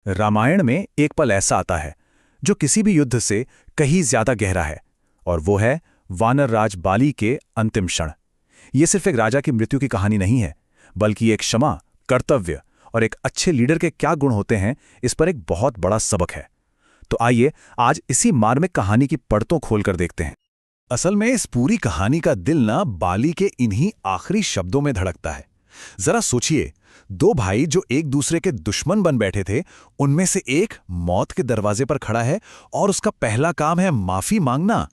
रामायण में एक पल ऐसा आता है जो किसी भी युद्ध से कहीं ज्यादा गहरा है, और वो है वानर राज बाली के अंतिम क्षण। ये सिर्फ एक राजा की मृत्यु की कहानी नहीं है, बल्कि एक क्षमा, कर्तव्य और एक अच्छे लीडर के क्या गुण होते हैं, इस पर एक बहुत बड़ा सबक है। तो आइए आज इसी मार्मिक कहानी की पड़तों खोलकर देखते हैं। असल में इस पूरी कहानी का दिल ना बाली के इन्हीं आखिरी शब्दों में धड़कता है। जरा सोचिए, दो भाई जो एक दूसरे के दुश्मन बन बैठे थे, उनमें से एक मौत के दरवाजे पर खड़ा है और उसका पहला काम है माफी मांगना।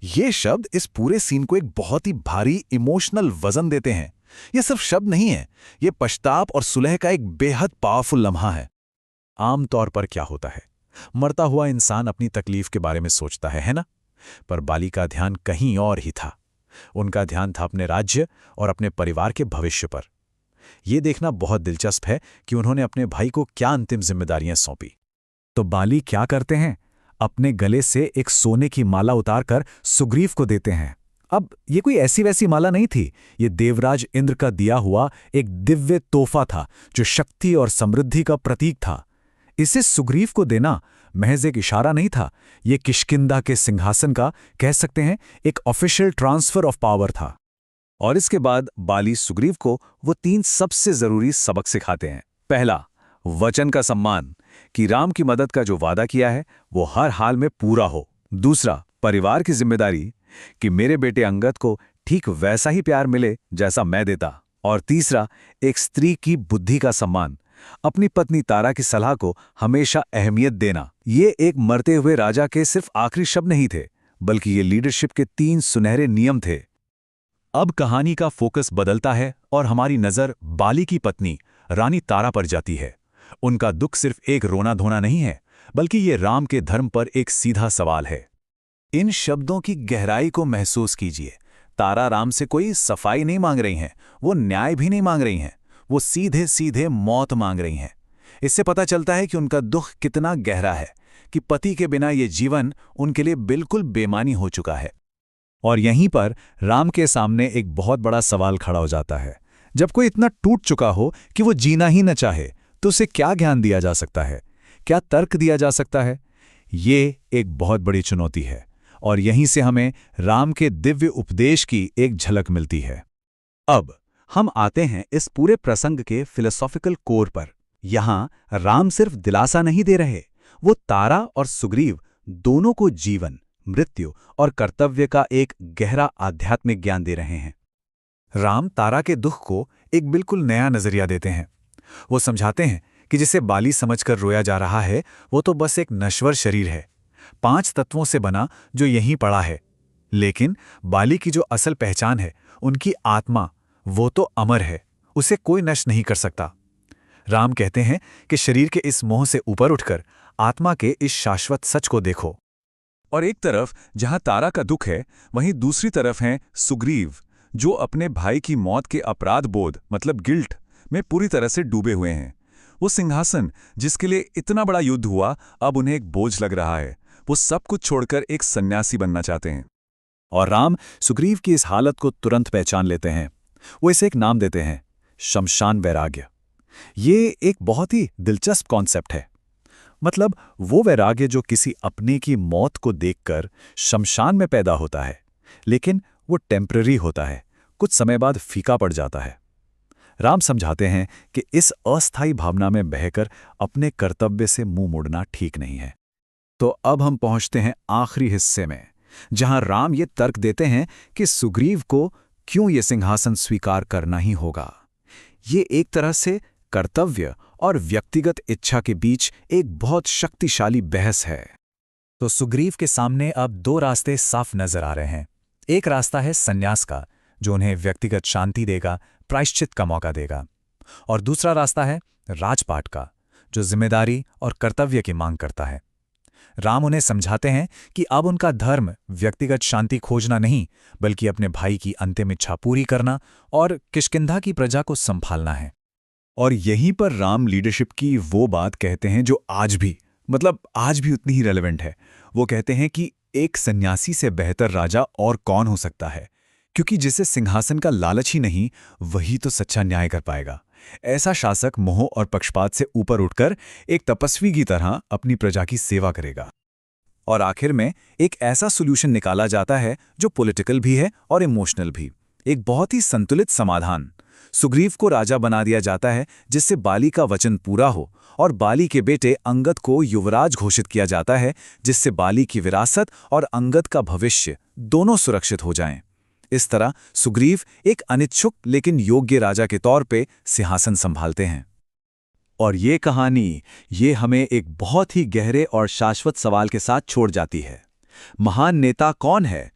ये शब्द इस पूरे सीन को एक बहुत ही भारी इमोशनल वजन देते हैं। ये सिर्फ शब्द नहीं है, ये पश्चाताप और सुलह का एक बेहद पावरफुल लम्हा है। आमतौर पर क्या होता है, मरता हुआ इंसान अपनी तकलीफ के बारे में सोचता है ना? पर बाली का ध्यान कहीं और ही था। उनका ध्यान था अपने राज्य और अपने परिवार के भविष्य पर। यह देखना बहुत दिलचस्प है कि उन्होंने अपने भाई को क्या अंतिम जिम्मेदारियां सौंपी। तो बाली क्या करते हैं? अपने गले से एक सोने की माला उतारकर सुग्रीव को देते हैं। अब ये कोई ऐसी वैसी माला नहीं थी, ये देवराज इंद्र का दिया हुआ एक दिव्य तोहफा था जो शक्ति और समृद्धि का प्रतीक था। इसे सुग्रीव को देना महज एक इशारा नहीं था, ये किष्किंधा के सिंहासन का, कह सकते हैं, एक ऑफिशियल ट्रांसफर ऑफ पावर था। और इसके बाद बाली सुग्रीव को वो तीन सबसे जरूरी सबक सिखाते हैं। पहला, वचन का सम्मान, कि राम की मदद का जो वादा किया है वो हर हाल में पूरा हो। दूसरा, परिवार की जिम्मेदारी, कि मेरे बेटे अंगद को ठीक वैसा ही प्यार मिले जैसा मैं देता। और तीसरा, एक स्त्री की बुद्धि का सम्मान, अपनी पत्नी तारा की सलाह को हमेशा अहमियत देना। ये एक मरते हुए राजा के सिर्फ आखिरी शब्द नहीं थे, बल्कि ये लीडरशिप के 3 सुनहरे नियम थे। अब कहानी का फोकस बदलता है और हमारी नजर बाली की पत्नी रानी तारा पर जाती है। उनका दुख सिर्फ एक रोना धोना नहीं है, बल्कि ये राम के धर्म पर एक सीधा सवाल है। इन शब्दों की गहराई को महसूस कीजिए। तारा राम से कोई सफाई नहीं मांग रही हैं, वो न्याय भी नहीं मांग रही हैं, वो सीधे सीधे मौत मांग रही हैं। इससे पता चलता है कि उनका दुख कितना गहरा है, कि पति के बिना ये जीवन उनके लिए बिल्कुल बेमानी हो चुका है। और यहीं पर राम के सामने एक बहुत बड़ा सवाल खड़ा हो जाता है। जब कोई इतना टूट चुका हो कि वो जीना ही न चाहे, तो उसे क्या ज्ञान दिया जा सकता है, क्या तर्क दिया जा सकता है? ये एक बहुत बड़ी चुनौती है, और यहीं से हमें राम के दिव्य उपदेश की एक झलक मिलती है। अब हम आते हैं इस पूरे प्रसंग के फिलोसॉफिकल कोर पर। यहां राम सिर्फ दिलासा नहीं दे रहे, वो तारा और सुग्रीव दोनों को जीवन, मृत्यु और कर्तव्य का एक गहरा आध्यात्मिक ज्ञान दे रहे हैं। राम तारा के दुख को एक बिल्कुल नया नजरिया देते हैं। वो समझाते हैं कि जिसे बाली समझकर रोया जा रहा है, वो तो बस एक नश्वर शरीर है, 5 तत्वों से बना, जो यहीं पड़ा है। लेकिन बाली की जो असल पहचान है, उनकी आत्मा, वो तो अमर है, उसे कोई नष्ट नहीं कर सकता। राम कहते हैं कि शरीर के इस मोह से ऊपर उठकर आत्मा के इस शाश्वत सच को देखो। और एक तरफ जहां तारा का दुख है, वहीं दूसरी तरफ हैं सुग्रीव, जो अपने भाई की मौत के अपराध बोध, मतलब गिल्ट, में पूरी तरह से डूबे हुए हैं। वो सिंहासन जिसके लिए इतना बड़ा युद्ध हुआ, अब उन्हें एक बोझ लग रहा है। वो सब कुछ छोड़कर एक सन्यासी बनना चाहते हैं। और राम सुग्रीव की इस हालत को तुरंत पहचान लेते हैं। वो इसे एक नाम देते हैं, शमशान वैराग्य। ये एक बहुत ही दिलचस्प कॉन्सेप्ट है। मतलब वो वैराग्य जो किसी अपने की मौत को देखकर शमशान में पैदा होता है, लेकिन वो टेम्पररी होता है, कुछ समय बाद फीका पड़ जाता है। राम समझाते हैं कि इस अस्थायी भावना में बहकर अपने कर्तव्य से मुंह मोड़ना ठीक नहीं है। तो अब हम पहुंचते हैं आखिरी हिस्से में, जहां राम ये तर्क देते हैं कि सुग्रीव को क्यों ये सिंहासन स्वीकार करना ही होगा। ये एक तरह से कर्तव्य और व्यक्तिगत इच्छा के बीच एक बहुत शक्तिशाली बहस है। तो सुग्रीव के सामने अब 2 रास्ते साफ नजर आ रहे हैं। एक रास्ता है संन्यास का, जो उन्हें व्यक्तिगत शांति देगा, प्रायश्चित का मौका देगा। और दूसरा रास्ता है राजपाट का, जो जिम्मेदारी और कर्तव्य की मांग करता है। राम उन्हें समझाते हैं कि अब उनका धर्म व्यक्तिगत शांति खोजना नहीं, बल्कि अपने भाई की अंतिम इच्छा पूरी करना और किष्किंधा की प्रजा को संभालना है। और यहीं पर राम लीडरशिप की वो बात कहते हैं जो आज भी उतनी ही रेलेवेंट है। वो कहते हैं कि एक सन्यासी से बेहतर राजा और कौन हो सकता है, क्योंकि जिसे सिंहासन का लालच ही नहीं, वही तो सच्चा न्याय कर पाएगा। ऐसा शासक मोह और पक्षपात से ऊपर उठकर एक तपस्वी की तरह अपनी प्रजा की सेवा करेगा। और आखिर में एक ऐसा सॉल्यूशन निकाला जाता है जो पॉलिटिकल भी है और इमोशनल भी, एक बहुत ही संतुलित समाधान। सुग्रीव को राजा बना दिया जाता है जिससे बाली का वचन पूरा हो, और बाली के बेटे अंगद को युवराज घोषित किया जाता है जिससे बाली की विरासत और अंगद का भविष्य दोनों सुरक्षित हो जाएं। इस तरह सुग्रीव एक अनिच्छुक लेकिन योग्य राजा के तौर पे सिंहासन संभालते हैं। और ये कहानी ये हमें एक बहुत ही गहरे और शाश्वत सवाल के साथ छोड़ जाती है। महान नेता कौन है?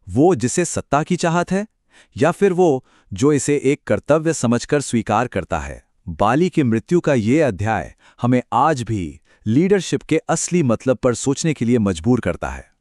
वो जिसे सत्ता की चाहत है, या फिर वो जो इसे एक कर्तव्य समझकर स्वीकार करता है? बाली की मृत्यु का ये अध्याय हमें आज भी लीडरशिप के असली मतलब पर सोचने के लिए मजबूर करता है।